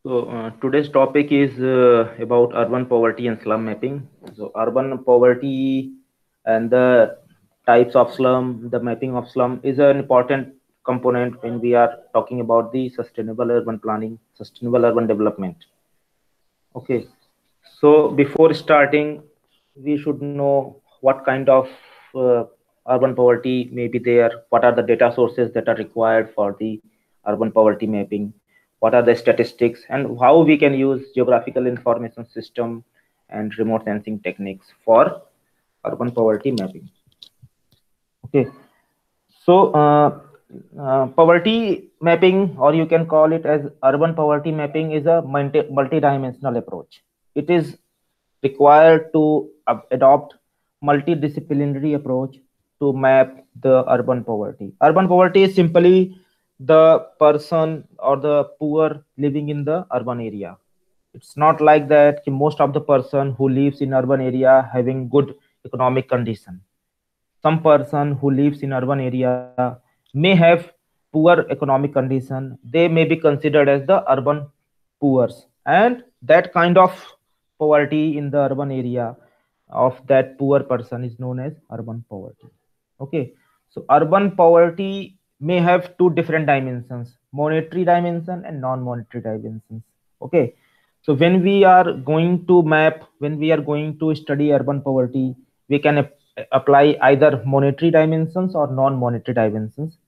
Today's topic is about urban poverty and slum mapping. So, urban poverty and the types of slum, the mapping of slum is an important component when we are talking about the sustainable urban planning, sustainable urban development. Okay, so before starting, we should know what kind of uh, urban poverty may be there, what are the data sources that are required for the urban poverty mapping, what are the statistics, and how we can use geographical information system and remote sensing techniques for urban poverty mapping. Okay, so poverty mapping, or you can call it as urban poverty mapping, is a multi-dimensional approach. It is required to adopt multidisciplinary approach to map the urban poverty. Urban poverty is simply the person or the poor living in the urban area. It's not like that most of the person who lives in urban area having good economic condition. Some person who lives in urban area may have poor economic condition. They may be considered as the urban poors, and that kind of poverty in the urban area of that poor person is known as urban poverty. Okay, so urban poverty may have two different dimensions: monetary dimension and non-monetary dimensions. Okay, so when we are going to study urban poverty, we can apply either monetary dimensions or non-monetary dimensions.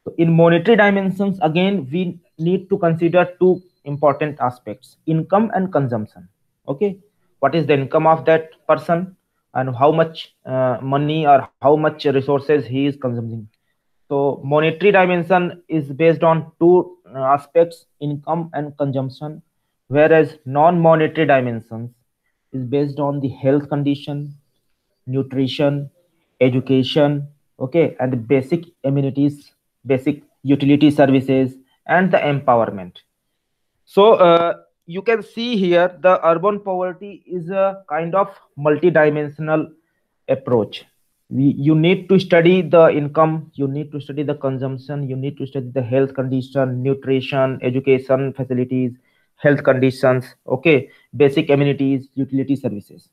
So in monetary dimensions, again, we need to consider two important aspects: income and consumption. Okay, what is the income of that person, and how much money or how much resources he is consuming. So monetary dimension is based on two aspects: income and consumption, whereas non-monetary dimensions is based on the health condition, nutrition, education, okay, and basic amenities, basic utility services, and the empowerment. So you can see here the urban poverty is a kind of multidimensional approach. You need to study the income, you need to study the consumption, you need to study the health condition, nutrition, education facilities, health conditions, okay, basic amenities, utility services.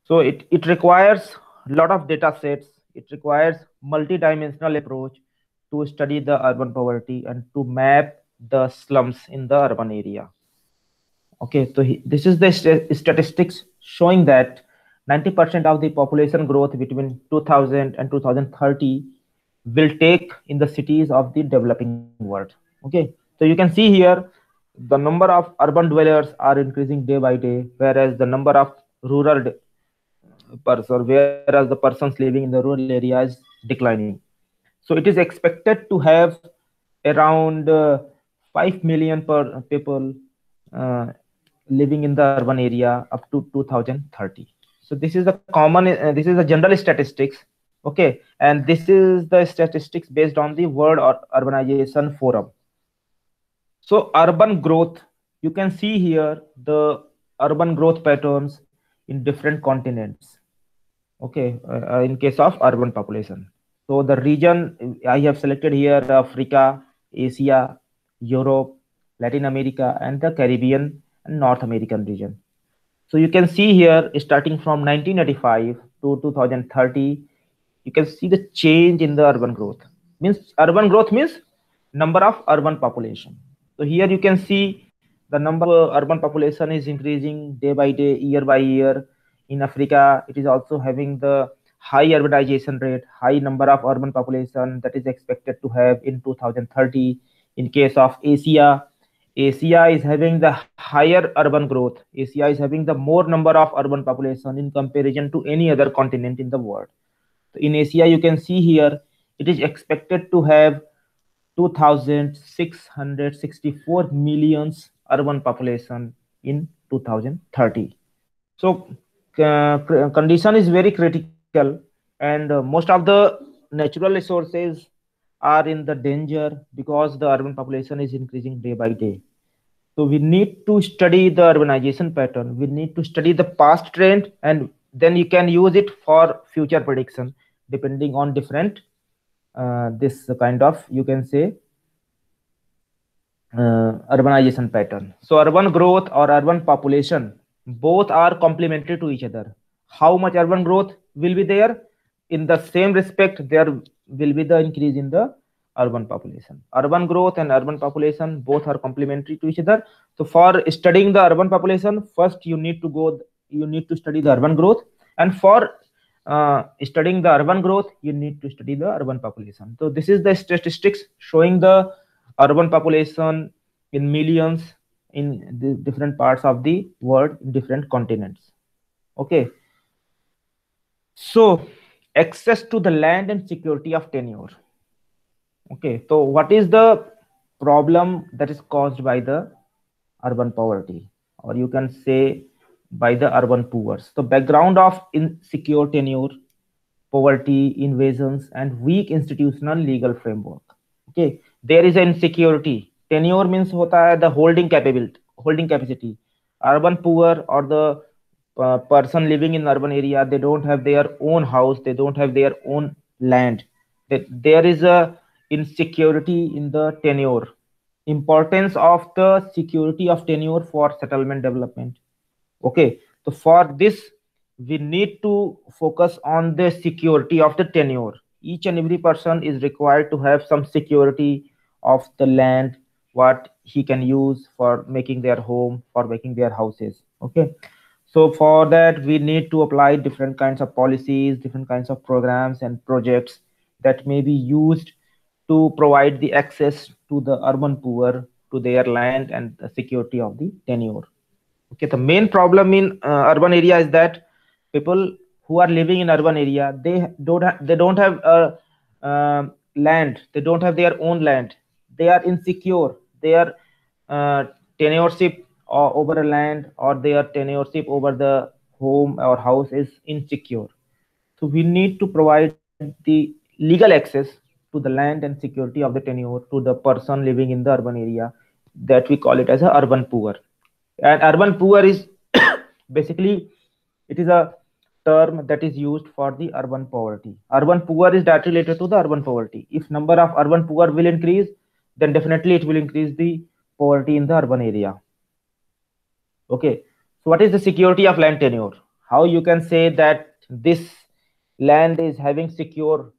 So it requires a lot of data sets. It requires multi-dimensional approach to study the urban poverty and to map the slums in the urban area. Okay, so this is the statistics showing that 90% of the population growth between 2000 and 2030 will take in the cities of the developing world. Okay, so you can see here the number of urban dwellers are increasing day by day, whereas the number of rural whereas the persons living in the rural area is declining. So it is expected to have around 5 million per people uh, living in the urban area up to 2030. So this is the this is the general statistics. Okay, and this is the statistics based on the World Urbanization Forum. So urban growth, you can see here the urban growth patterns in different continents. Okay, in case of urban population. So the region I have selected here: Africa, Asia, Europe, Latin America, and the Caribbean and North American region. So you can see here, starting from 1985 to 2030, you can see the change in the urban growth. Means urban growth means number of urban population. So here you can see the number of urban population is increasing day by day, year by year. In Africa, it is also having the high urbanization rate, high number of urban population that is expected to have in 2030. In case of Asia, Asia is having the higher urban growth. Asia is having the more number of urban population in comparison to any other continent in the world. So in Asia, you can see here, it is expected to have 2,664 millions urban population in 2030. So condition is very critical, and most of the natural resources are in the danger because the urban population is increasing day by day. So we need to study the urbanization pattern. We need to study the past trend, and then you can use it for future prediction, depending on different this kind of, you can say, urbanization pattern. So urban growth or urban population, both are complementary to each other. How much urban growth will be there? In the same respect, there will be the increase in the urban population. Urban growth and urban population both are complementary to each other. So for studying the urban population, first you need to study the urban growth, and for studying the urban growth, you need to study the urban population. So this is the statistics showing the urban population in millions in the different parts of the world, different continents. Okay, so access to the land and security of tenure. Okay, so what is the problem that is caused by the urban poverty, or you can say by the urban poor? So background of insecure tenure, poverty, invasions, and weak institutional legal framework. Okay, there is insecurity. Tenure means hota hai the holding capacity. Urban poor or the person living in urban area, they don't have their own house, they don't have their own land. There is a insecurity in the tenure. Importance of the security of tenure for settlement development. Okay, so for this, we need to focus on the security of the tenure. Each and every person is required to have some security of the land, what he can use for making their home, for making their houses. Okay, so for that, we need to apply different kinds of policies, different kinds of programs and projects that may be used to provide the access to the urban poor to their land and the security of the tenure. Okay, the main problem in urban area is that people who are living in urban area, they don't have land, they don't have their own land, they are insecure, their uh, tenuureship over a land or their tenuureship over the home or house is insecure. So we need to provide the legal access to the land and security of the tenure to the person living in the urban area, that we call it as a urban poor. And urban poor is basically, it is a term that is used for the urban poverty. Urban poor is directly related to the urban poverty. If number of urban poor will increase, then definitely it will increase the poverty in the urban area. Okay, so what is the security of land tenure? How you can say that this land is having secure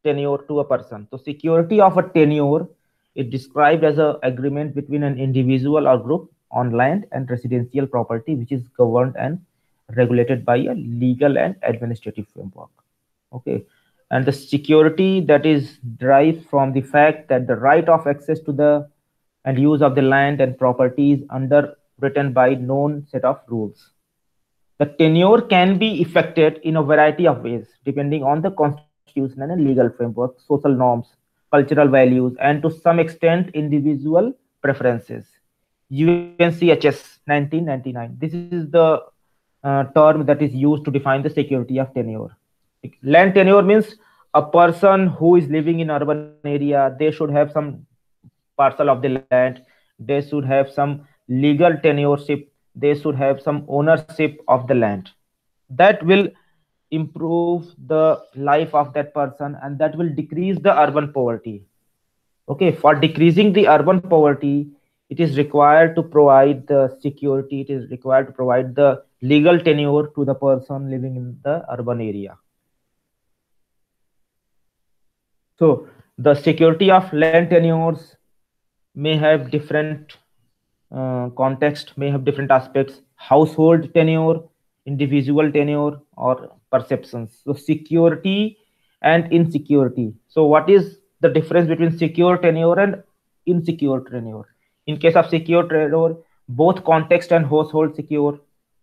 tenure to a person? So security of a tenure is described as an agreement between an individual or group on land and residential property, which is governed and regulated by a legal and administrative framework. Okay, and the security that is derived from the fact that the right of access to the and use of the land and property is underwritten by known set of rules. The tenure can be effected in a variety of ways, depending on the constitutional and legal framework, social norms, cultural values, and to some extent, individual preferences. UNCHS 1999. This is the term that is used to define the security of tenure. Land tenure means a person who is living in urban area, they should have some parcel of the land, they should have some legal tenureship, they should have some ownership of the land. That will improve the life of that person, and that will decrease the urban poverty. Okay, for decreasing the urban poverty, it is required to provide the security, it is required to provide the legal tenure to the person living in the urban area. So the security of land tenures may have different context, may have different aspects: household tenure, individual tenure, or perceptions. So security and insecurity. So what is the difference between secure tenure and insecure tenure? In case of secure tenure, both context and household secure.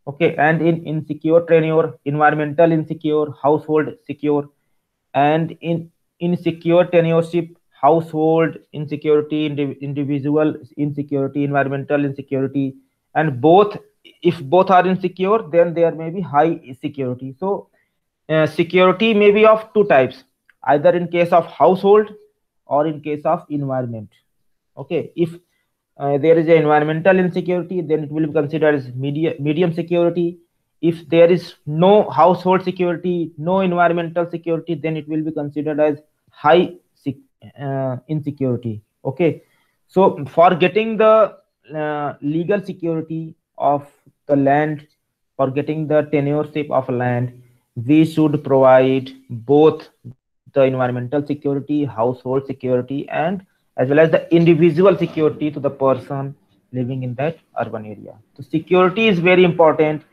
Okay, and in insecure tenure, environmental insecure, household secure. And in insecure tenureship, household insecurity, individual insecurity, environmental insecurity, and both, if both are insecure, then there may be high security. So security may be of two types, either in case of household or in case of environment. Okay, if there is a environmental insecurity, then it will be considered as medium security. If there is no household security, no environmental security, then it will be considered as high insecurity. Okay, So for getting the legal security of the land, for getting the tenureship of land, we should provide both the environmental security, household security, and as well as the individual security to the person living in that urban area. So security is very important.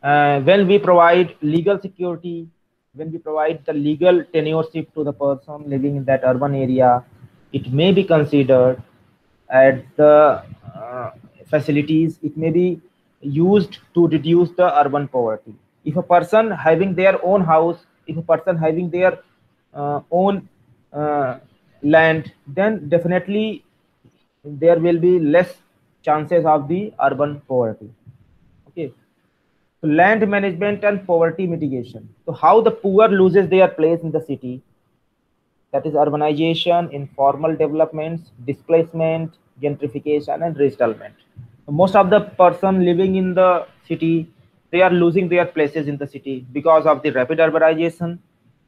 When we provide legal security, when we provide the legal tenureship to the person living in that urban area, it may be considered at the facilities, it may be used to reduce the urban poverty. If a person having their own house, if a person having their own uh, land, then definitely there will be less chances of the urban poverty. Okay. So land management and poverty mitigation. So how the poor loses their place in the city, that is urbanization, informal developments, displacement, gentrification, and resettlement. Most of the person living in the city, they are losing their places in the city because of the rapid urbanization,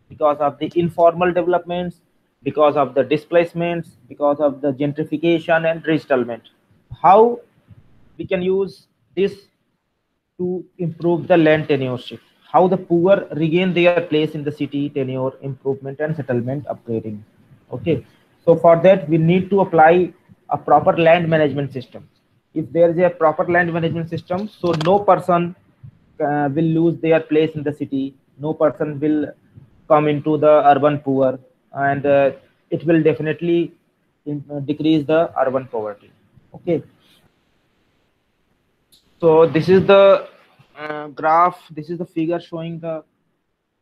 because of the informal developments, because of the displacements, because of the gentrification and resettlement. How we can use this to improve the land tenureship? How the poor regain their place in the city, tenure improvement and settlement upgrading. Okay, so for that we need to apply a proper land management system. If there is a proper land management system, so no person will lose their place in the city, no person will come into the urban poor, and it will definitely decrease the urban poverty. Okay, so this is the graph, this is the figure showing the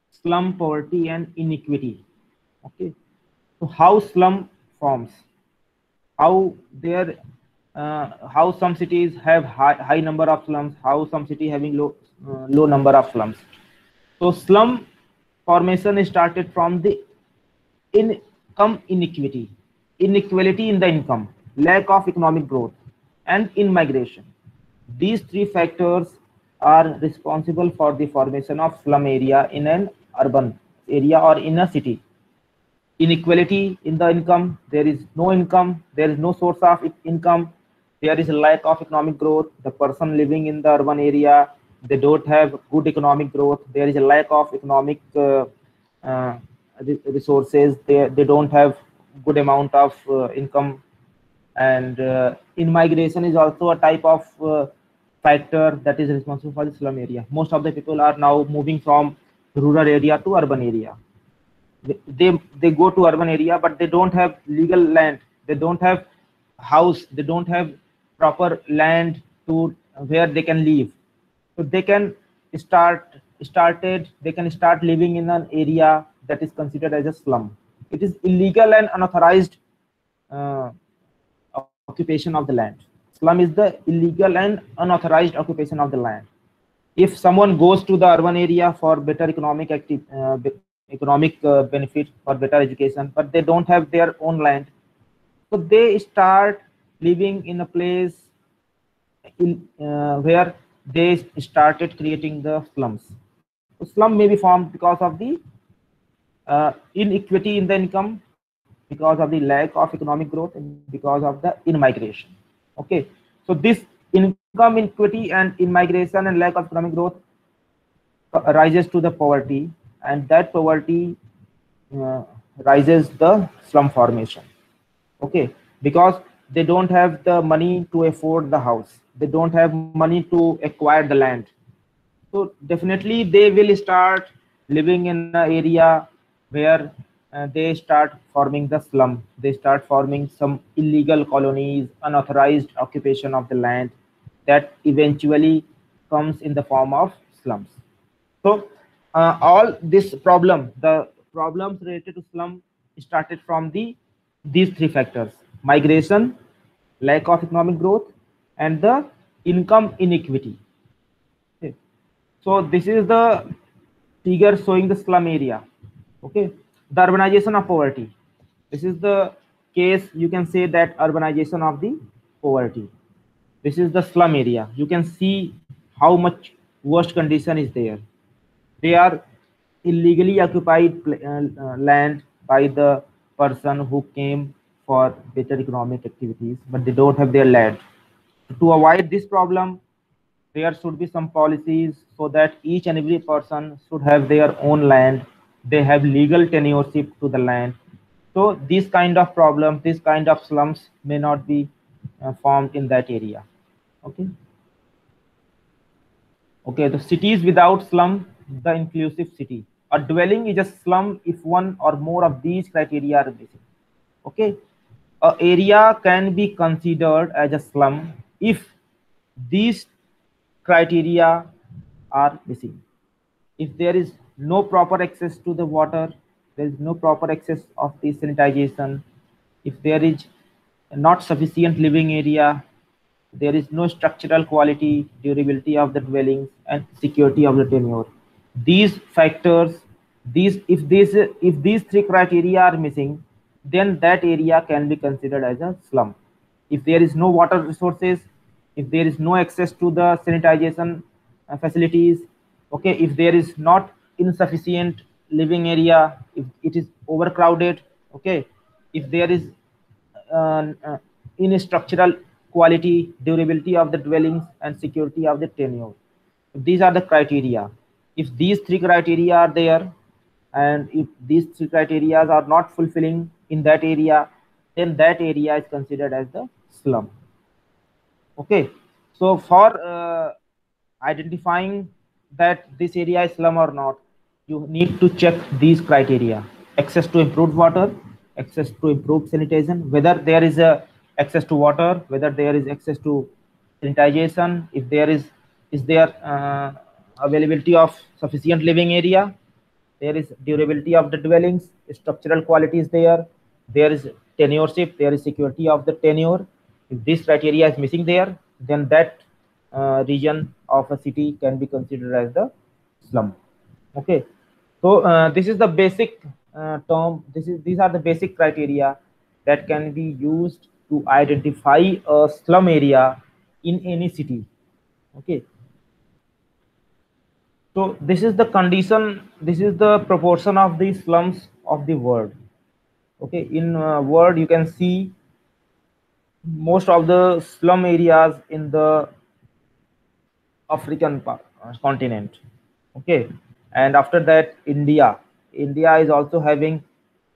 slum poverty and inequity. Okay, so how slum forms, how there how some cities have high number of slums, how some city having low number of slums. So slum formation started from the income inequity, inequality in the income, lack of economic growth, and in migration. These three factors are responsible for the formation of slum area in an urban area or in a city. Inequality in the income, there is no income, there is no source of income, there is a lack of economic growth. The person living in the urban area, they don't have good economic growth, there is a lack of economic uh, resources, they don't have good amount of income. And in migration is also a type of factor that is responsible for the slum area. Most of the people are now moving from rural area to urban area. They go to urban area, but they don't have legal land, they don't have house, they don't have proper land to where they can live. So they can they can start living in an area that is considered as a slum. It is illegal and unauthorized uh, occupation of the land. Slum is the illegal and unauthorized occupation of the land. If someone goes to the urban area for better economic benefit, for better education, but they don't have their own land, so they start living in a place where they started creating the slums. So slum may be formed because of the inequity in the income, because of the lack of economic growth, and because of the in-migration. Okay, so this income inequity and in-migration and lack of economic growth rises to the poverty, and that poverty uh, rises the slum formation. Okay, because they don't have the money to afford the house, they don't have money to acquire the land, so definitely they will start living in an area where they start forming the slum, they start forming some illegal colonies, unauthorized occupation of the land, that eventually comes in the form of slums. So all this problem, the problems related to slum started from these three factors: migration, lack of economic growth, and the income inequity. Okay. So this is the figure showing the slum area. Okay, the urbanization of poverty. This is the case, you can say that urbanization of the poverty. This is the slum area. You can see how much worst condition is there. They are illegally occupied land by the person who came for better economic activities, but they don't have their land. To avoid this problem, there should be some policies so that each and every person should have their own land. They have legal tenureship to the land. So this kind of problem, this kind of slums may not be formed in that area. Okay. Okay, the cities without slum, the inclusive city. A dwelling is a slum if one or more of these criteria are missing. Okay, a area can be considered as a slum if these criteria are missing. If there is no proper access to the water, there is no proper access of the sanitization, if there is not sufficient living area, there is no structural quality, durability of the dwellings, and security of the tenure. These factors, if these three criteria are missing, then that area can be considered as a slum. If there is no water resources, if there is no access to the sanitization facilities, okay, if there is not insufficient living area, if it is overcrowded, okay, if there is in structural quality, durability of the dwellings, and security of the tenure. These are the criteria. If these three criteria are there, and if these three criteria are not fulfilling in that area, then that area is considered as the slum. Okay, so for identifying that this area is slum or not, you need to check these criteria: access to improved water, access to improved sanitation, whether there is a access to water, whether there is access to sanitization, if there is there availability of sufficient living area, there is durability of the dwellings, structural quality is there is tenureship, there is security of the tenure. If this criteria is missing there, then that region of a city can be considered as the slum. Okay, so this is the basic term. These are the basic criteria that can be used to identify a slum area in any city. Okay, so this is the condition. This is the proportion of the slums of the world. Okay, in world you can see most of the slum areas in the African continent. Okay, and after that, India is also having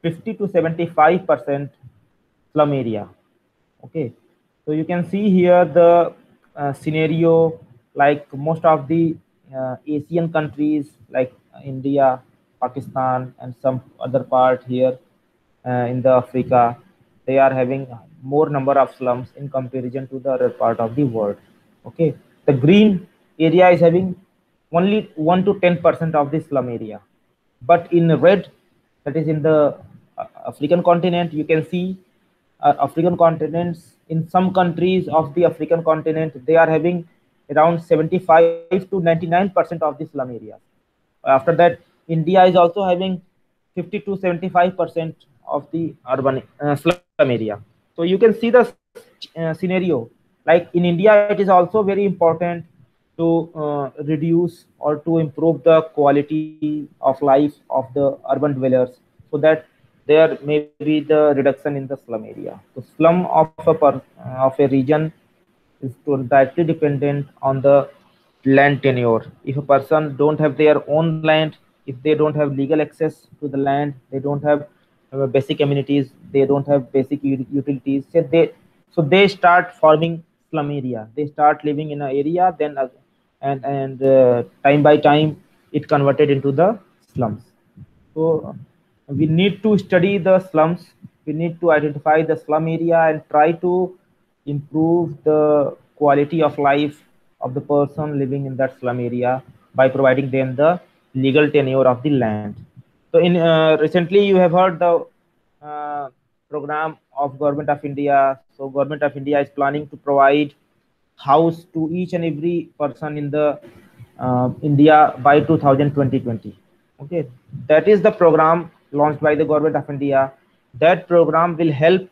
50 to 75% slum area. Okay, so you can see here the scenario, like most of the Asian countries like India, Pakistan, and some other part here in the Africa, they are having more number of slums in comparison to the other part of the world. Okay, the green area is having only 1 to 10% of the slum area, but in red, that is in the African continent, you can see African continents, in some countries of the African continent, they are having around 75 to 99% of the slum areas. After that, India is also having 50 to 75% of the urban slum area. So you can see the scenario. Like in India, it is also very important to reduce or to improve the quality of life of the urban dwellers, so that there may be the reduction in the slum area. The slum of a region is directly dependent on the land tenure. If a person don't have their own land, if they don't have legal access to the land, they don't have basic amenities, they don't have basic utilities, so they start forming slum area. They start living in an area, then and time by time it converted into the slums. So we need to study the slums. We need to identify the slum area and try to improve the quality of life of the person living in that slum area by providing them the legal tenure of the land. So in recently you have heard the uh, program of Government of India. So Government of India is planning to provide house to each and every person in the India by 2020. Okay, that is the program launched by the Government of India. That program will help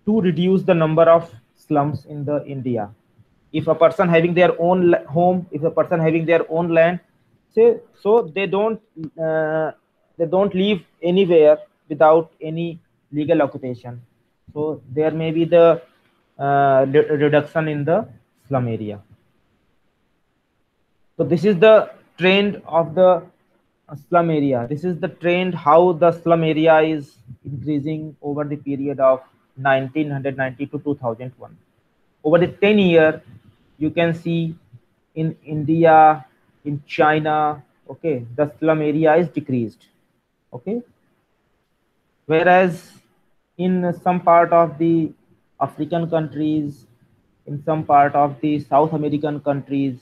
to reduce the number of slums in the India. If a person having their own home, if a person having their own land, say, so they don't live anywhere without any legal occupation. So there may be the reduction in the slum area. So this is the trend of the slum area. This is the trend how the slum area is increasing over the period of 1990 to 2001. Over the 10-year, you can see in India, in China, okay, the slum area is decreased. Okay, whereas in some part of the African countries, in some part of the South American countries,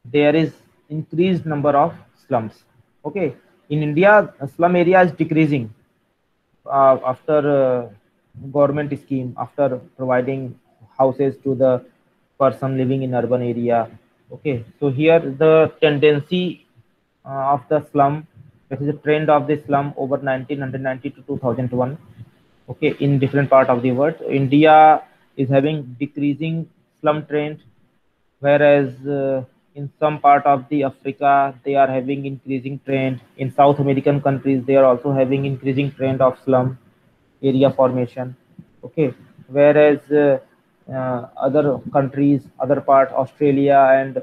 there is increased number of slums. Okay, in India, slum area is decreasing after government scheme, after providing houses to the person living in urban area. Okay, so here the tendency of the slum, that is a trend of the slum over 1990 to 2001. Okay, in different part of the world, India is having decreasing slum trend, whereas in some part of the Africa they are having increasing trend. In South American countries they are also having increasing trend of slum area formation. Okay, whereas other countries, other part, Australia and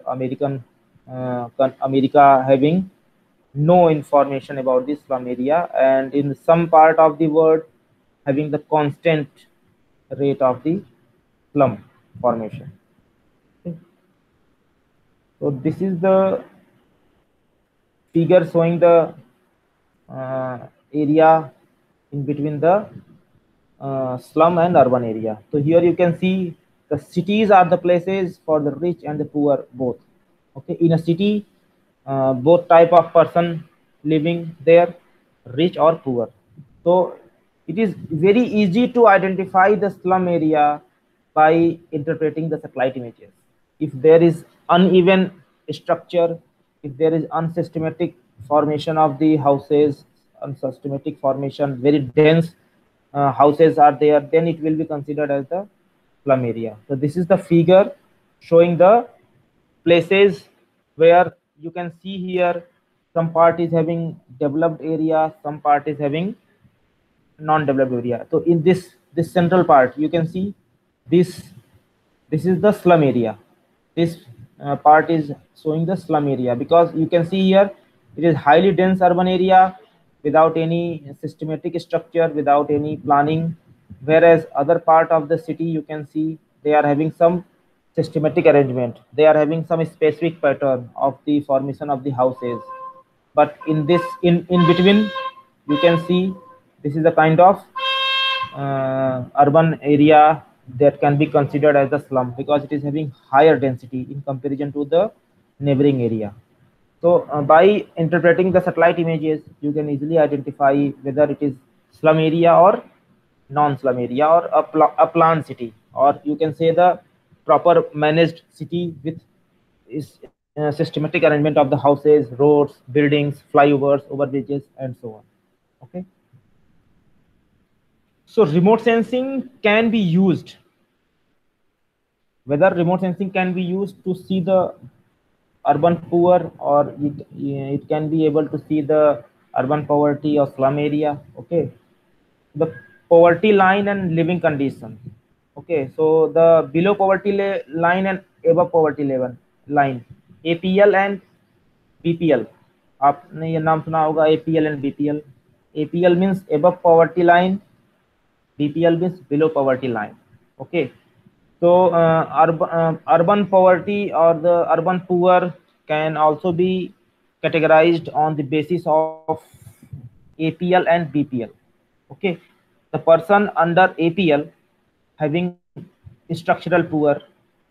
America having no information about the slum area, and in some part of the world having the constant rate of the slum formation. Okay. So this is the figure showing the area in between the slum and urban area. So here you can see the cities are the places for the rich and the poor both. Okay, in a city, both type of person living there, rich or poor. So it is very easy to identify the slum area by interpreting the satellite images. If there is uneven structure, if there is unsystematic formation of the houses, unsystematic formation, very dense houses are there, then it will be considered as the slum area. So this is the figure showing the places where you can see here some part is having developed area, some part is having non-developed area. So in this central part, you can see this this is the slum area. This part is showing the slum area, because you can see here it is highly dense urban area without any systematic structure, without any planning, whereas other part of the city you can see they are having some systematic arrangement, they are having some specific pattern of the formation of the houses. But in this, in between, you can see this is a kind of urban area that can be considered as the slum, because it is having higher density in comparison to the neighboring area. So by interpreting the satellite images, you can easily identify whether it is slum area or non-slum area, or a planned city, or you can say the proper managed city with is systematic arrangement of the houses, roads, buildings, flyovers, overbridges, and so on. Okay. So remote sensing can be used. Whether remote sensing can be used to see the urban poor, or it can be able to see the urban poverty or slum area. Okay, the poverty line and living condition. Okay, so the below poverty line and above poverty level line, APL and BPL. आपने ये नाम सुना होगा, APL and BPL. APL means above poverty line, BPL means below poverty line. Okay, so urban poverty or the urban poor can also be categorized on the basis of APL and BPL. Okay, the person under APL having structural poor,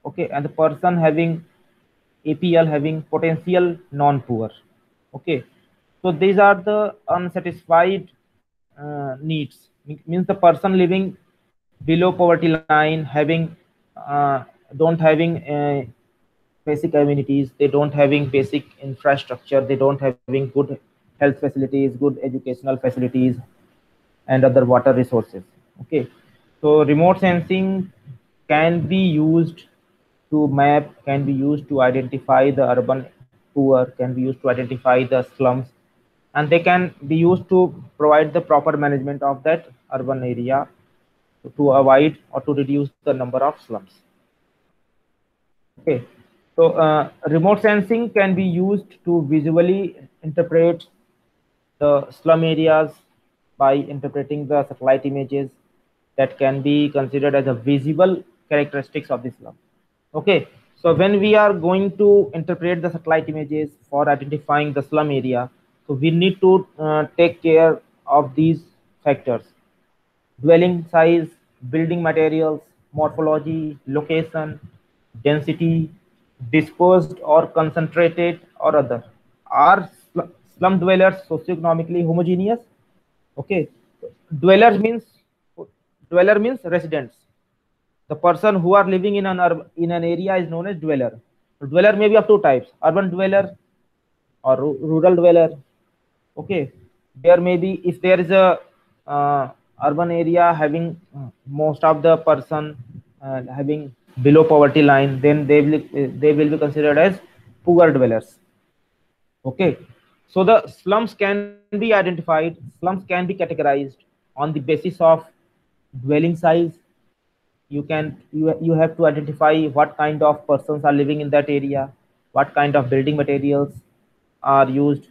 okay, and the person having APL having potential non-poor. Okay, so these are the unsatisfied needs. Means the person living below poverty line, having don't having basic amenities, they don't having basic infrastructure, they don't having good health facilities, good educational facilities, and other water resources. Okay, so remote sensing can be used to map, can be used to identify the urban poor, can be used to identify the slums, and they can be used to provide the proper management of that urban area. to avoid or to reduce the number of slums. Okay, so remote sensing can be used to visually interpret the slum areas by interpreting the satellite images that can be considered as a visible characteristics of the slum. Okay, so when we are going to interpret the satellite images for identifying the slum area, so we need to take care of these factors: dwelling size, building materials, morphology, location, density, dispersed or concentrated or other. Are slum dwellers socioeconomically homogeneous? Okay, dwellers means dweller means residents. The person who are living in in an area is known as dweller. Dweller may be of two types: urban dweller or rural dweller. Okay, there may be, if there is a urban area having most of the person having below poverty line, then they will be considered as poor dwellers. Okay, so the slums can be identified, slums can be categorized on the basis of dwelling size. You have to identify what kind of persons are living in that area, what kind of building materials are used.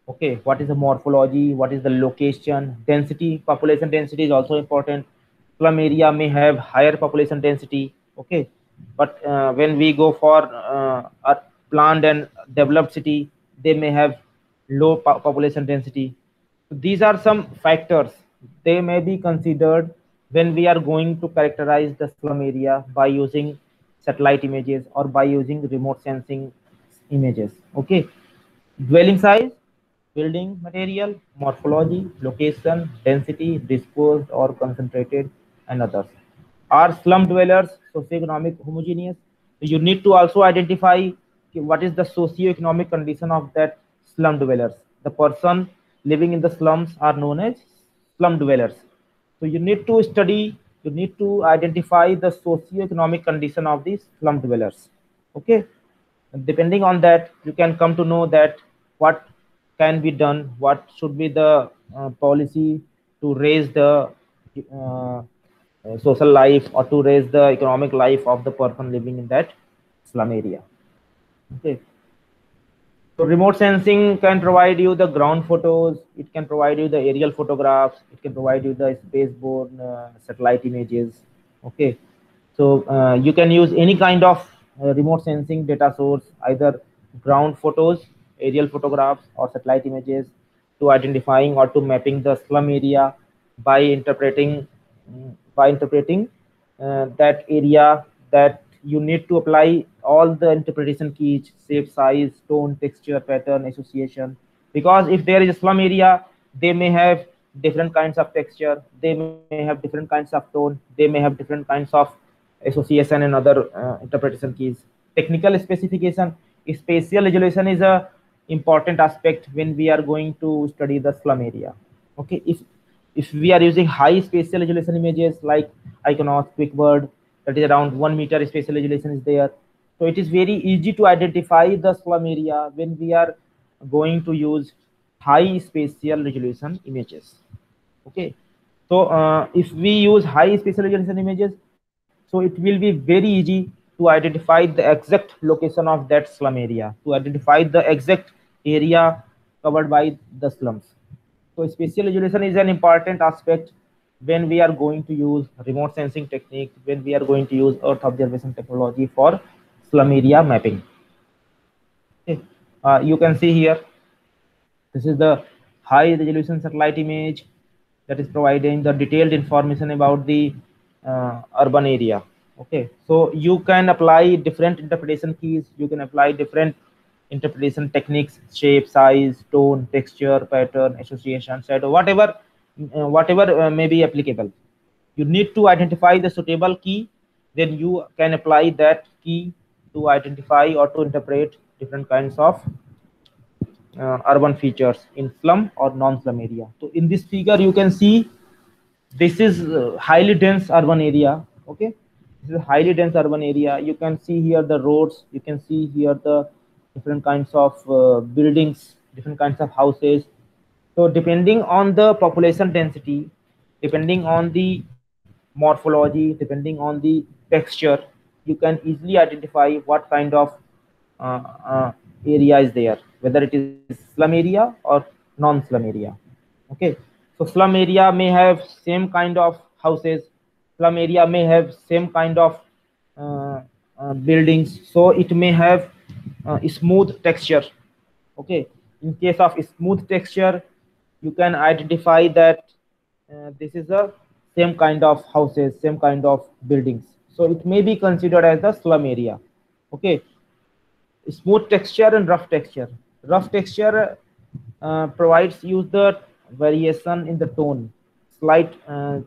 Okay, what is the morphology, what is the location, density, population density is also important. Slum area may have higher population density. Okay, but when we go for a planned and developed city, they may have low population density. These are some factors they may be considered when we are going to characterize the slum area by using satellite images or by using remote sensing images. Okay, dwelling size, building material, morphology, location, density, dispersed or concentrated, and others. Are slum dwellers socioeconomic homogeneous? You need to also identify what is the socioeconomic condition of that slum dwellers. The person living in the slums are known as slum dwellers. So you need to study, you need to identify the socioeconomic condition of these slum dwellers. Okay, depending on that you can come to know that what can be done, what should be the policy to raise the uh, social life or to raise the economic life of the person living in that slum area. Okay, so remote sensing can provide you the ground photos, it can provide you the aerial photographs, it can provide you the spaceborne satellite images. Okay, so you can use any kind of remote sensing data source, either ground photos, aerial photographs, or satellite images, to identifying or to mapping the slum area by interpreting that area, that you need to apply all the interpretation keys: shape, size, tone, texture, pattern, association. Because if there is a slum area, they may have different kinds of texture, they may have different kinds of tone, they may have different kinds of association and other interpretation keys. Technical specification, spatial resolution is a important aspect when we are going to study the slum area. Okay, if we are using high spatial resolution images like Iconos, QuickBird, that is around 1 meter spatial resolution is there. So it is very easy to identify the slum area when we are going to use high spatial resolution images. Okay, so if we use high spatial resolution images, so it will be very easy to identify the exact location of that slum area, to identify the exact area covered by the slums. So spatial resolution is an important aspect when we are going to use remote sensing technique, when we are going to use earth observation technology for slum area mapping. Okay. You can see here, this is the high resolution satellite image that is providing the detailed information about the urban area. Okay, so you can apply different interpretation keys, you can apply different interpretation techniques: shape, size, tone, texture, pattern, association, shadow, whatever may be applicable. You need to identify the suitable key, then you can apply that key to identify or to interpret different kinds of urban features in slum or non-slum area. So in this figure you can see this is highly dense urban area. Okay, this is a highly dense urban area. You can see here the roads, you can see here the different kinds of buildings, different kinds of houses. So depending on the population density, depending on the morphology, depending on the texture, you can easily identify what kind of uh, uh, area is there, whether it is slum area or non-slum area. Okay, so slum area may have same kind of houses, slum area may have same kind of uh, buildings, so it may have a smooth texture. Okay, in case of smooth texture, you can identify that this is a same kind of houses, same kind of buildings, so it may be considered as the slum area. Okay, smooth texture and rough texture. Rough texture provides you the variation in the tone, slight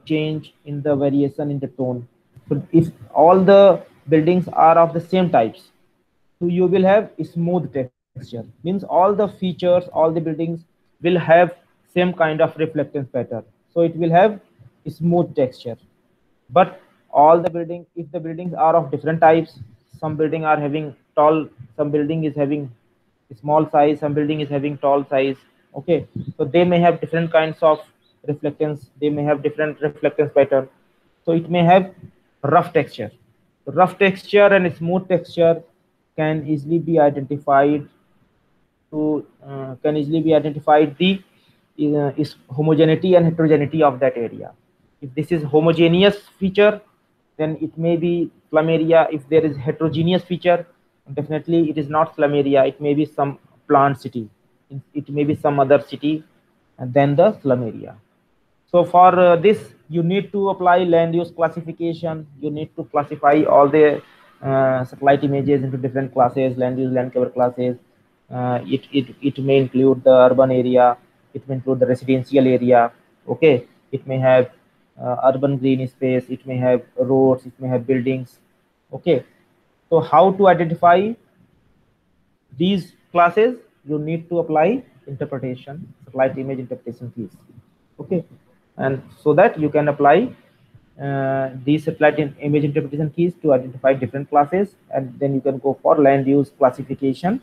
change in the variation in the tone. So if all the buildings are of the same types, so you will have smooth texture, means all the features, all the buildings will have same kind of reflectance pattern, so it will have smooth texture. But all the building, if the buildings are of different types, some building are having tall, some building is having small size, some building is having tall size. Okay, so they may have different kinds of reflectance, they may have different reflectance pattern, so it may have rough texture. Rough texture and smooth texture can easily be identified to can easily be identified the is homogeneity and heterogeneity of that area. If this is homogeneous feature, then it may be slum area. If there is heterogeneous feature, definitely it is not slum area, it may be some plant city, it may be some other city than the slum area. So for this, you need to apply land use classification. You need to classify all the satellite images into different classes, land use, land cover classes. It may include the urban area, it may include the residential area. Okay, it may have urban green space, it may have roads, it may have buildings. Okay, so how to identify these classes? You need to apply interpretation, satellite image interpretation keys. Okay, and so that you can apply these satellite image interpretation keys to identify different classes, and then you can go for land use classification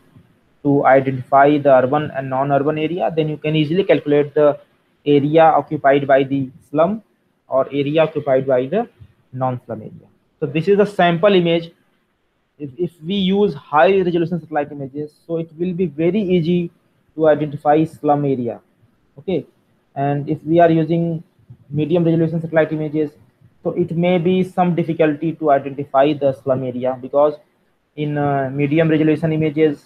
to identify the urban and non-urban area. Then you can easily calculate the area occupied by the slum or area occupied by the non-slum area. So this is a sample image. If we use high resolution satellite images, so it will be very easy to identify slum area. Okay, and if we are using medium resolution satellite images, so it may be some difficulty to identify the slum area, because in medium resolution images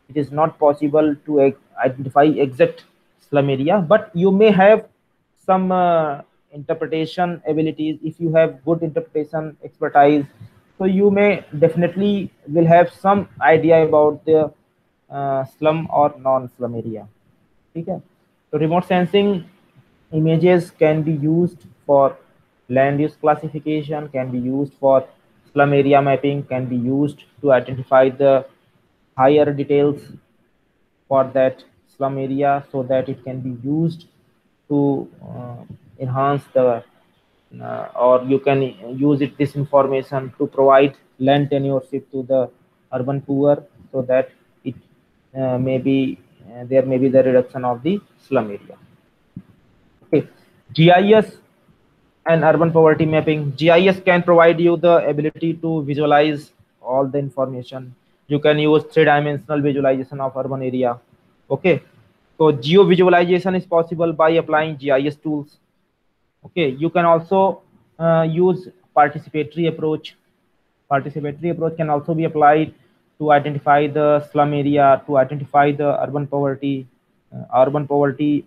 it is not possible to identify exact slum area, but you may have some interpretation abilities. If you have good interpretation expertise, so you may definitely will have some idea about the slum or non-slum area. Okay, so remote sensing images can be used for land use classification, can be used for slum area mapping, can be used to identify the higher details for that slum area, so that it can be used to enhance the or you can use it this information to provide land tenureship to the urban poor, so that it may be there may be the reduction of the slum area. Okay, GIS and urban poverty mapping. GIS can provide you the ability to visualize all the information. You can use three-dimensional visualization of urban area. Okay, so geo visualization is possible by applying GIS tools. Okay, you can also use participatory approach. Participatory approach can also be applied to identify the slum area, to identify the urban poverty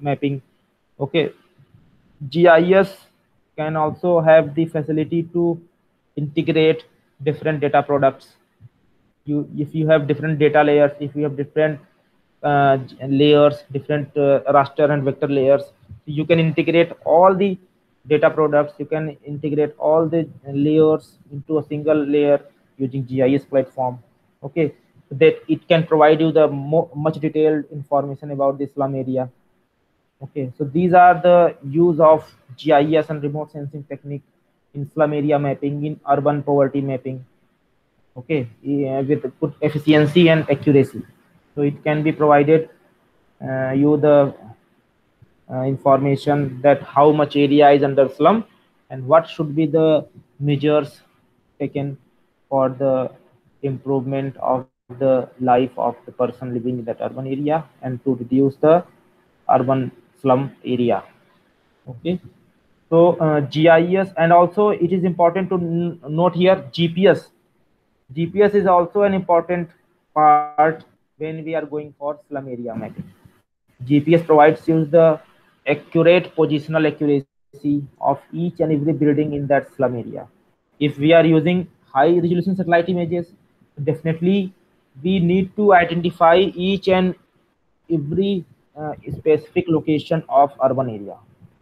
mapping. Okay, GIS can also have the facility to integrate different data products. If you have different data layers, if you have different layers, different raster and vector layers, you can integrate all the data products, you can integrate all the layers into a single layer using GIS platform. Okay, that it can provide you the much detailed information about the slum area. Okay, so these are the use of GIS and remote sensing technique in slum area mapping, in urban poverty mapping. Okay, with good efficiency and accuracy. So it can be provided you the information that how much area is under slum, and what should be the measures taken for the improvement of the life of the person living in that urban area and to reduce the urban slum area. Okay, so GIS, and also it is important to note here GPS. GPS is also an important part when we are going for slum area mapping. GPS provides you the accurate positional accuracy of each and every building in that slum area. If we are using high resolution satellite images, definitely we need to identify each and every specific location of urban area.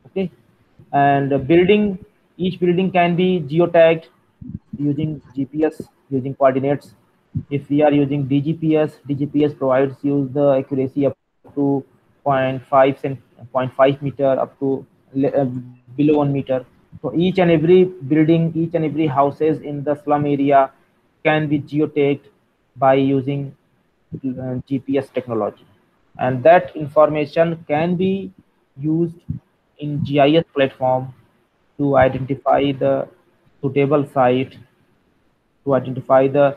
Okay, and building, each building can be geotagged using GPS, using coordinates. If we are using DGPS, DGPS provides you the accuracy up to zero point 0.5 cent, zero point 0.5 meter up to below 1 meter. So each and every building, each and every houses in the slum area can be geotagged by using GPS technology, and that information can be used in GIS platform to identify the suitable site, to identify the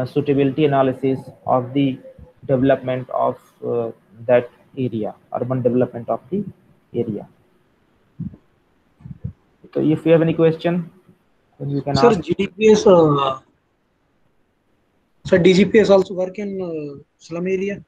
suitability analysis of the development of that area, urban development of the area. So if you have any question, then you can Sir, ask. GDPS, sir, DGPS also work in slum area?